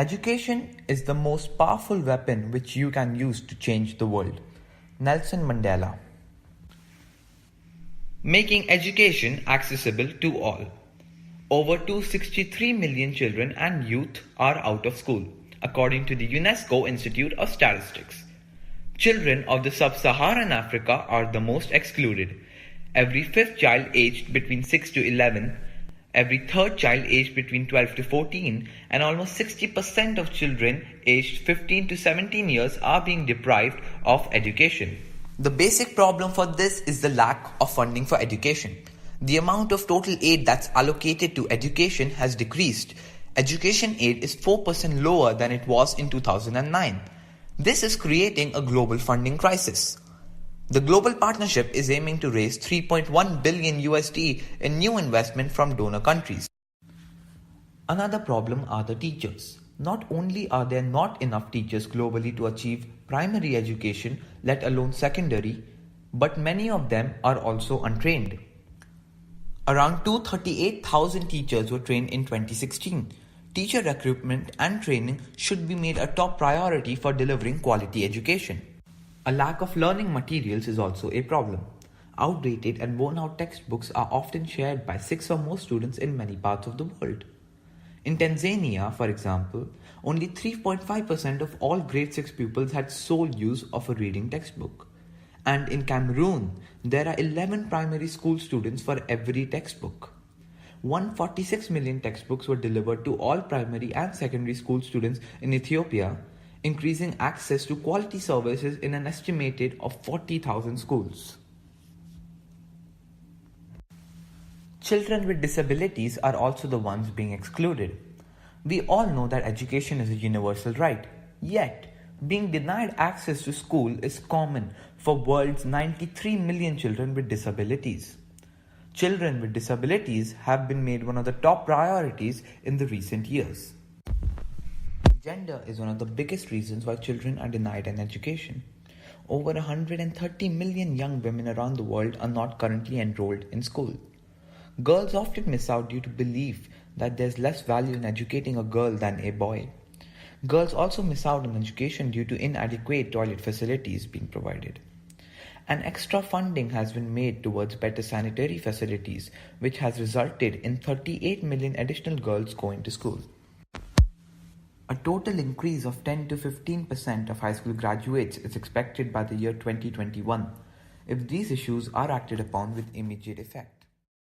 Education is the most powerful weapon which you can use to change the world. Nelson Mandela. Making education accessible to all. Over 263 million children and youth are out of school, according to the UNESCO Institute of Statistics. Children of the sub-Saharan Africa are the most excluded. Every fifth child aged between 6 to 11, every third child aged between 12 to 14, and almost 60% of children aged 15 to 17 years are being deprived of education. The basic problem for this is the lack of funding for education. The amount of total aid that's allocated to education has decreased. Education aid is 4% lower than it was in 2009. This is creating a global funding crisis. The global partnership is aiming to raise $3.1 billion in new investment from donor countries. Another problem are the teachers. Not only are there not enough teachers globally to achieve primary education, let alone secondary, but many of them are also untrained. Around 238,000 teachers were trained in 2016. Teacher recruitment and training should be made a top priority for delivering quality education. A lack of learning materials is also a problem. Outdated and worn-out textbooks are often shared by 6 or more students in many parts of the world. In Tanzania, for example, only 3.5% of all grade 6 pupils had sole use of a reading textbook. And in Cameroon, there are 11 primary school students for every textbook. 146 million textbooks were delivered to all primary and secondary school students in Ethiopia, increasing access to quality services in an estimated of 40,000 schools. Children with disabilities are also the ones being excluded. We all know that education is a universal right, yet being denied access to school is common for world's 93 million children with disabilities. Children with disabilities have been made one of the top priorities in the recent years. Gender is one of the biggest reasons why children are denied an education. Over 130 million young women around the world are not currently enrolled in school. Girls often miss out due to belief that there's less value in educating a girl than a boy. Girls also miss out on education due to inadequate toilet facilities being provided. An extra funding has been made towards better sanitary facilities, which has resulted in 38 million additional girls going to school. A total increase of 10 to 15% of high school graduates is expected by the year 2021 if these issues are acted upon with immediate effect.